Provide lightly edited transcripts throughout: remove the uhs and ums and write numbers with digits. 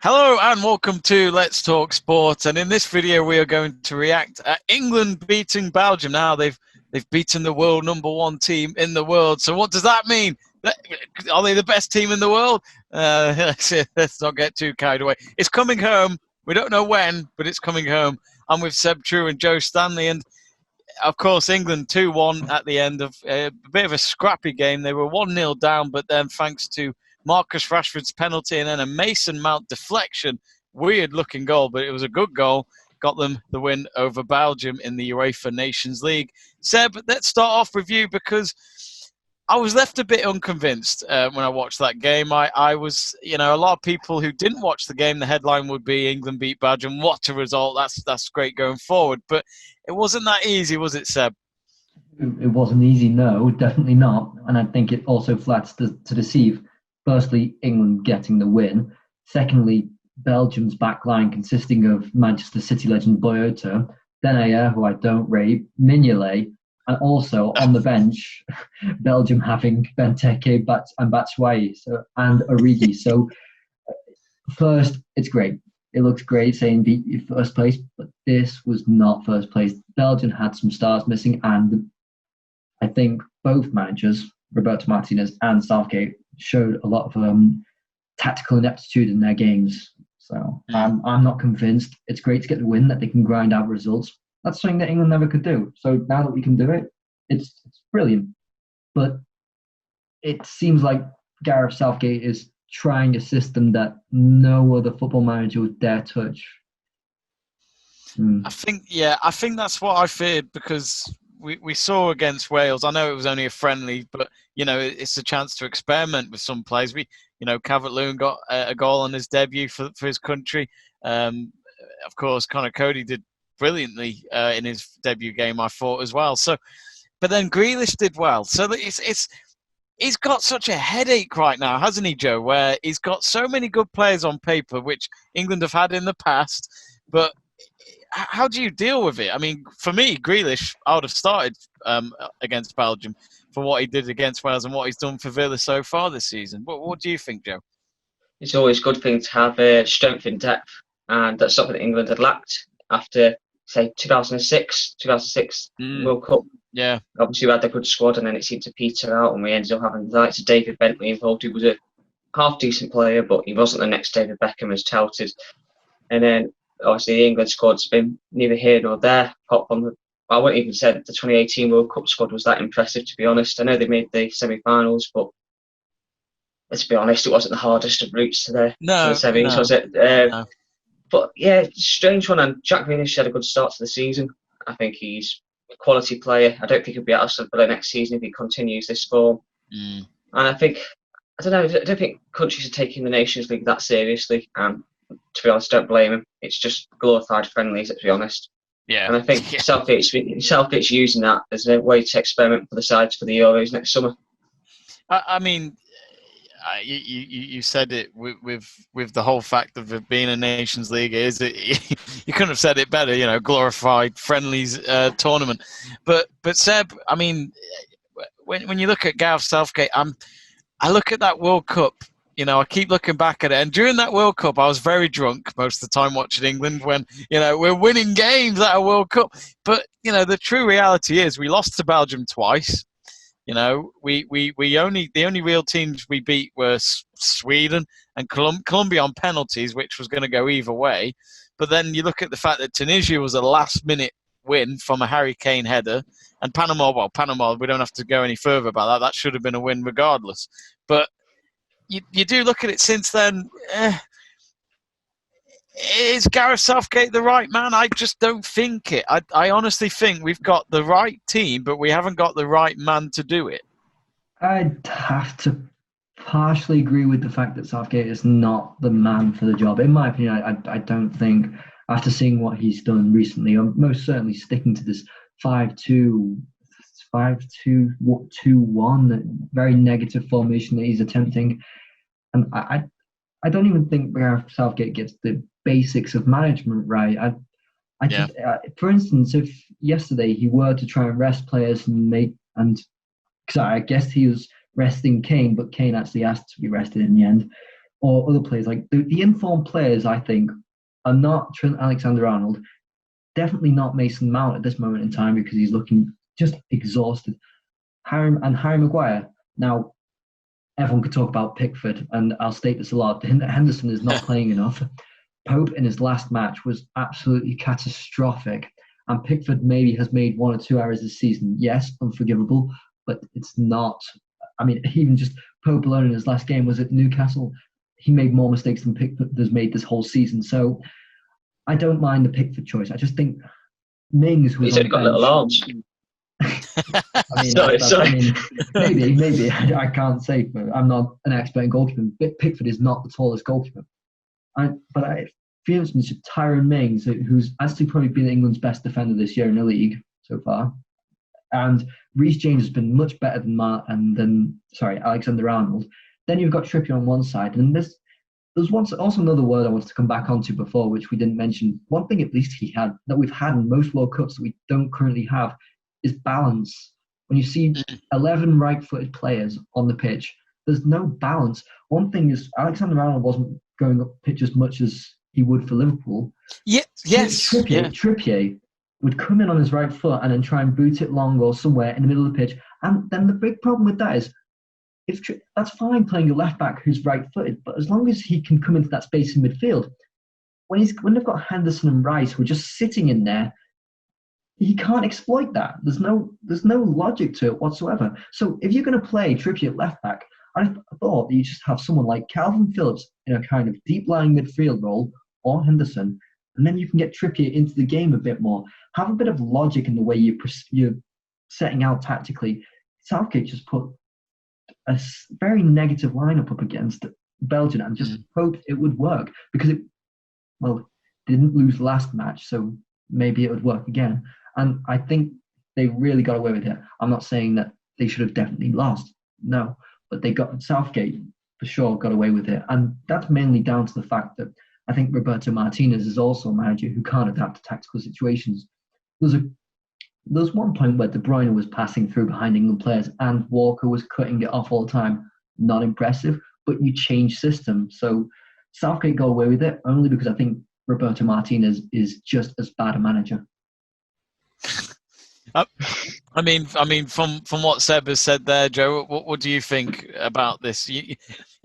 Hello and welcome to Let's Talk Sport. And in this video, we are going to react at England beating Belgium. Now they've beaten the world number one team in the world. So what does that mean? Are they the best team in the world? Let's not get too carried away. It's coming home. We don't know when, but it's coming home. I'm with Seb True and Joe Stanley, and of course, England 2-1 at the end of a bit of a scrappy game. They were 1-0 down, but then thanks to Marcus Rashford's penalty and then a Mason Mount deflection, weird-looking goal, but it was a good goal, got them the win over Belgium in the UEFA Nations League. Seb, let's start off with you because I was left a bit unconvinced when I watched that game. I was, a lot of people who didn't watch the game, the headline would be England beat Belgium. What a result. That's great going forward. But it wasn't that easy, was it, Seb? It wasn't easy, no, definitely not. And I think it also flatters to deceive. Firstly, England getting the win. Secondly, Belgium's backline consisting of Manchester City legend Boyota, Denayer, who I don't rate, Mignolet, and also on the bench, Belgium having Benteke and Batshuayi and Origi. So first, it's great. It looks great saying beat first place, but this was not first place. Belgium had some stars missing, and I think both managers, Roberto Martinez and Southgate, showed a lot of tactical ineptitude in their games. So I'm not convinced. It's great to get the win, that they can grind out results. That's something that England never could do. So now that we can do it, it's brilliant. But it seems like Gareth Southgate is trying a system that no other football manager would dare touch. I think that's what I feared because we saw against Wales. I know it was only a friendly, but it's a chance to experiment with some players. Calvert-Lewin got a goal on his debut for his country. Of course, Connor Cody did brilliantly in his debut game, I thought as well. So, but then Grealish did well. So he's got such a headache right now, hasn't he, Joe? Where he's got so many good players on paper, which England have had in the past, but how do you deal with it? I mean, for me, Grealish, I would have started against Belgium for what he did against Wales and what he's done for Villa so far this season. What do you think, Joe? It's always a good thing to have strength in depth, and that's something that England had lacked after, say, 2006 World Cup. Yeah. Obviously, we had a good squad, and then it seemed to peter out, and we ended up having the likes of David Bentley involved, who was a half-decent player, but he wasn't the next David Beckham as touted. And then, obviously, the England squad's been neither here nor there. I wouldn't even say that the 2018 World Cup squad was that impressive, to be honest. I know they made the semi-finals, but let's be honest, it wasn't the hardest of routes to the semis, was it? No. But yeah, it's a strange one. And Jack Grealish had a good start to the season. I think he's a quality player. I don't think he'll be at Aston Villa next season if he continues this form. And I don't think countries are taking the Nations League that seriously. And to be honest, don't blame him. It's just glorified friendlies, to be honest. Yeah. And I think Southgate's using that as a way to experiment for the sides for the Euros next summer. I mean, you said it with the whole fact of it being a Nations League. You couldn't have said it better. Glorified friendlies tournament. But Seb, I mean, when you look at Gareth Southgate, I look at that World Cup. I keep looking back at it, and during that World Cup, I was very drunk most of the time watching England when we're winning games at a World Cup. But the true reality is we lost to Belgium twice. The only real teams we beat were Sweden and Colombia on penalties, which was going to go either way. But then you look at the fact that Tunisia was a last-minute win from a Harry Kane header, and Panama, we don't have to go any further about that. That should have been a win regardless. But you do look at it since then. Is Gareth Southgate the right man? I just don't think it. I honestly think we've got the right team, but we haven't got the right man to do it. I'd have to partially agree with the fact that Southgate is not the man for the job. In my opinion, I don't think, after seeing what he's done recently, I'm most certainly sticking to this 5-2-1, very negative formation that he's attempting. And I don't even think Gareth Southgate gets the basics of management right. For instance, if yesterday he were to try and rest players because I guess he was resting Kane, but Kane actually asked to be rested in the end. or other players. Like the informed players, I think, are not Trent Alexander-Arnold, definitely not Mason Mount at this moment in time because he's looking just exhausted. Harry Maguire. Now, everyone could talk about Pickford, and I'll state this a lot. Henderson is not playing enough. Pope in his last match was absolutely catastrophic, and Pickford maybe has made 1 or 2 errors this season. Yes, unforgivable, but it's not. I mean, even just Pope alone in his last game was at Newcastle. He made more mistakes than Pickford has made this whole season. So I don't mind the Pickford choice. I just think Mings was. He's only got little arms. I mean, I mean, maybe I can't say, but I'm not an expert in goalkeeping. Pickford is not the tallest goalkeeper. But for instance, Tyrone Mings, who's actually probably been England's best defender this year in the league so far, and Reece James has been much better than Alexander-Arnold. Then you've got Trippier on one side, and there's also another word I wanted to come back onto before, which we didn't mention. One thing at least he had that we've had in most World Cups that we don't currently have is balance. When you see 11 right-footed players on the pitch, there's no balance. One thing is Alexander-Arnold wasn't going up pitch as much as he would for Liverpool. Yes. Trippier would come in on his right foot and then try and boot it long or somewhere in the middle of the pitch. And then the big problem with that is, that's fine playing a left back who's right-footed, but as long as he can come into that space in midfield, when they've got Henderson and Rice who are just sitting in there, he can't exploit that. There's no logic to it whatsoever. So if you're going to play Trippier at left back, I thought that you just have someone like Calvin Phillips in a kind of deep-lying midfield role, or Henderson, and then you can get Trippier into the game a bit more. Have a bit of logic in the way you're setting out tactically. Southgate just put a very negative lineup up against Belgium and just hoped it would work because it didn't lose last match, so maybe it would work again. And I think they really got away with it. I'm not saying that they should have definitely lost, no, but Southgate for sure got away with it, and that's mainly down to the fact that I think Roberto Martinez is also a manager who can't adapt to tactical situations. There's one point where De Bruyne was passing through behind England players and Walker was cutting it off all the time. Not impressive, but you change system. So Southgate got away with it only because I think Roberto Martinez is just as bad a manager. I mean, from what Seb has said there, Joe, what do you think about this? You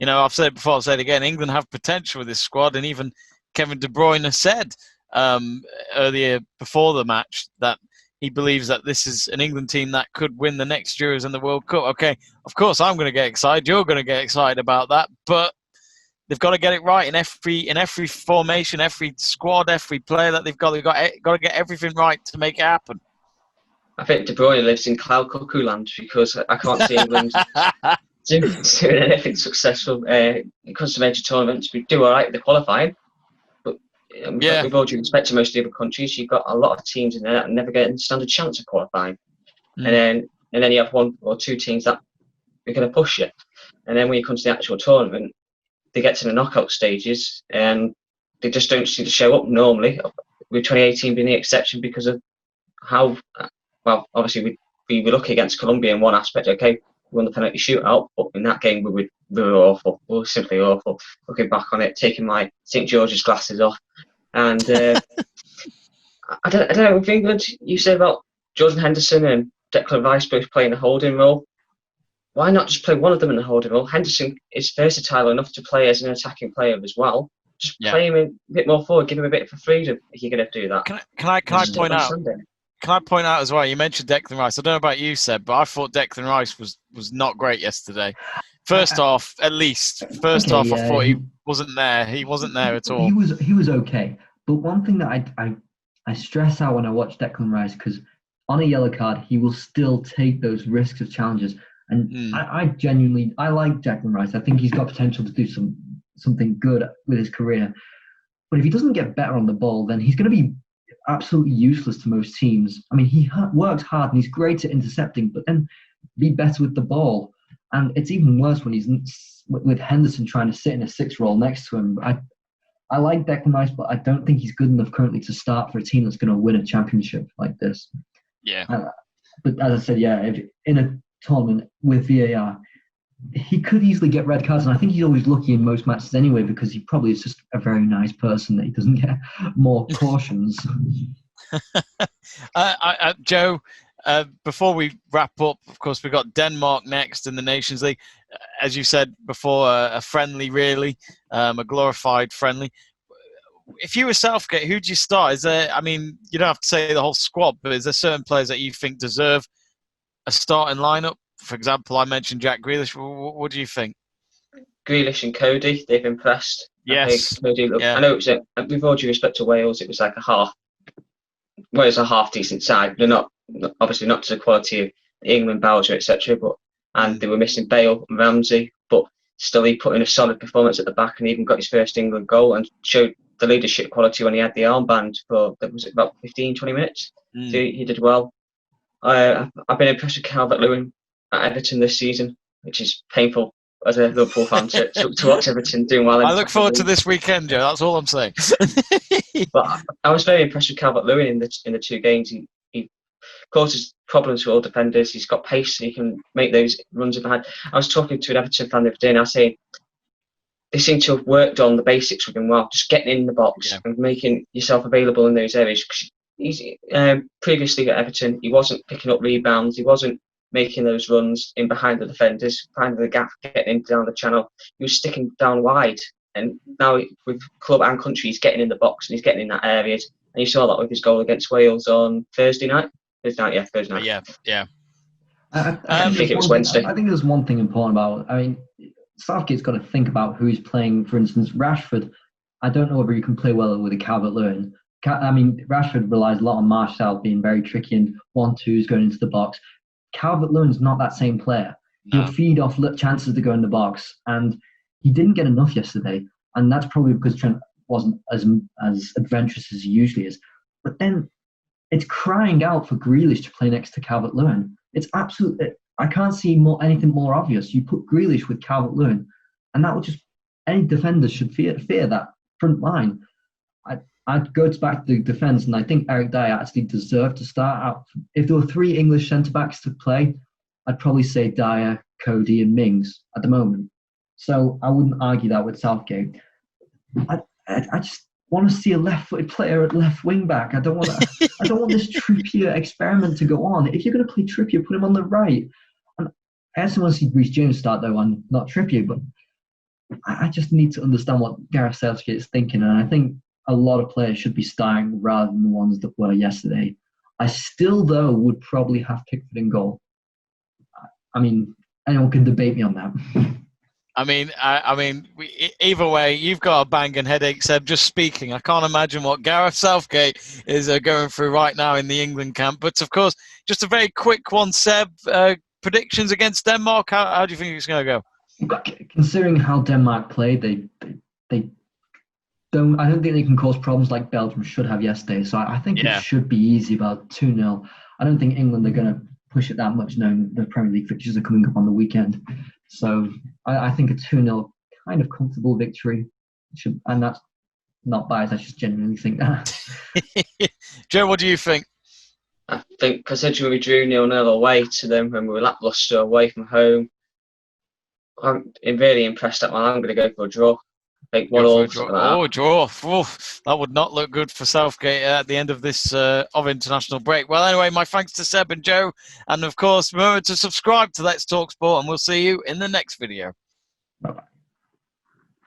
know, I've said it before, I'll say it again. England have potential with this squad, and even Kevin De Bruyne said earlier before the match that he believes that this is an England team that could win the next Euros and the World Cup. Okay, of course I'm going to get excited. You're going to get excited about that, but they've got to get it right in every formation, every squad, every player that they've got to get everything right to make it happen. I think De Bruyne lives in cloud cuckoo land because I can't see England doing anything successful. It comes to major tournaments, we do all right with the qualifying, but with all due respect to most of the other countries, you've got a lot of teams in there that never get a standard chance of qualifying, and then you have 1 or 2 teams that are going to push you, and then when you come to the actual tournament, they get to the knockout stages and they just don't seem to show up normally. With 2018 being the exception because of how. Well, obviously, we were lucky against Colombia in one aspect. Okay, we won the penalty shootout, but in that game we were awful. We were simply awful. Looking back on it, taking my St George's glasses off, and I don't know. With England, you said about Jordan Henderson and Declan Rice both playing a holding role. Why not just play one of them in the holding role? Henderson is versatile enough to play as an attacking player as well. Just play him a bit more forward, give him a bit of freedom if you're going to do that. Can I point out? Can I point out as well, you mentioned Declan Rice. I don't know about you, Seb, but I thought Declan Rice was not great yesterday. First off, I thought he wasn't there. He wasn't there at all. He was okay. But one thing that I stress out when I watch Declan Rice, because on a yellow card, he will still take those risks of challenges. And I genuinely like Declan Rice. I think he's got potential to do something good with his career. But if he doesn't get better on the ball, then he's going to be absolutely useless to most teams. I mean, he works hard and he's great at intercepting, but then be better with the ball. And it's even worse when he's with Henderson trying to sit in a 6 role next to him. I like Declan Rice, but I don't think he's good enough currently to start for a team that's going to win a championship like this. Yeah. But as I said, if in a tournament with VAR, he could easily get red cards, and I think he's always lucky in most matches anyway because he probably is just a very nice person that he doesn't get more cautions. Joe, before we wrap up, of course, we've got Denmark next in the Nations League. As you said before, a friendly, really, a glorified friendly. If you were Southgate, who'd you start? Is there? I mean, you don't have to say the whole squad, but is there certain players that you think deserve a starting lineup? For example, I mentioned Jack Grealish. What do you think? Grealish and Cody, they've impressed. Yes. I know it was with all due respect to Wales, it was like a half. Wales are a half decent side. They're not obviously not to the quality of England, Belgium, etc. And they were missing Bale and Ramsey, but still he put in a solid performance at the back and even got his first England goal and showed the leadership quality when he had the armband for was it about 15, 20 minutes. So he did well. I've been impressed with Calvert-Lewin at Everton this season, which is painful as a Liverpool fan to watch Everton doing well. I look forward to this weekend, Joe. That's all I'm saying. But I was very impressed with Calvert-Lewin in the 2 games. He causes problems for all defenders. He's got pace, so he can make those runs behind. I was talking to an Everton fan the other day, and I was saying they seem to have worked on the basics with him well, just getting in the box and making yourself available in those areas. He's previously at Everton, he wasn't picking up rebounds, he wasn't making those runs in behind the defenders, finding the gap, getting in down the channel. He was sticking down wide, and now with club and country, he's getting in the box and he's getting in that area. And you saw that with his goal against Wales on Thursday night. Thursday night. Yeah. I think it was Wednesday. I think there's one thing important about. I mean, Southgate's got to think about who he's playing. For instance, Rashford. I don't know whether you can play well with a Calvert-Lewin. I mean, Rashford relies a lot on Martial being very tricky and 1-2s going into the box. Calvert-Lewin's not that same player. He'll feed off chances to go in the box, and he didn't get enough yesterday. And that's probably because Trent wasn't as adventurous as he usually is. But then it's crying out for Grealish to play next to Calvert-Lewin. It's absolutely. I can't see anything more obvious. You put Grealish with Calvert-Lewin, and that would just any defender should fear that front line. I'd go back to the defence, and I think Eric Dyer actually deserved to start out. If there were 3 English centre-backs to play, I'd probably say Dyer, Cody and Mings at the moment. So I wouldn't argue that with Southgate. I just want to see a left-footed player at left wing-back. I don't want this Trippier experiment to go on. If you're going to play Trippier, put him on the right. And I also want to see Reece James start, though, and not Trippier. But I just need to understand what Gareth Southgate is thinking, and I think a lot of players should be starting rather than the ones that were yesterday. I still, though, would probably have Pickford in goal. I mean, anyone can debate me on that. I mean, either way, you've got a banging headache, Seb, just speaking. I can't imagine what Gareth Southgate is going through right now in the England camp. But, of course, just a very quick one, Seb. Predictions against Denmark, how do you think it's going to go? Considering how Denmark played, they don't. I don't think they can cause problems like Belgium should have yesterday. So I think it should be easy, about 2-0. I don't think England are going to push it that much, knowing the Premier League fixtures are coming up on the weekend. So I think a 2-0 kind of comfortable victory and that's not biased. I just genuinely think that. Joe, what do you think? I think considering we drew 0-0 away to them when we were lacklustre away from home, I'm really impressed that one. I'm going to go for a draw. I think 1-1. Draw. Oof, that would not look good for Southgate at the end of this of international break. Well, anyway, my thanks to Seb and Joe. And, of course, remember to subscribe to Let's Talk Sport, and we'll see you in the next video. Bye-bye.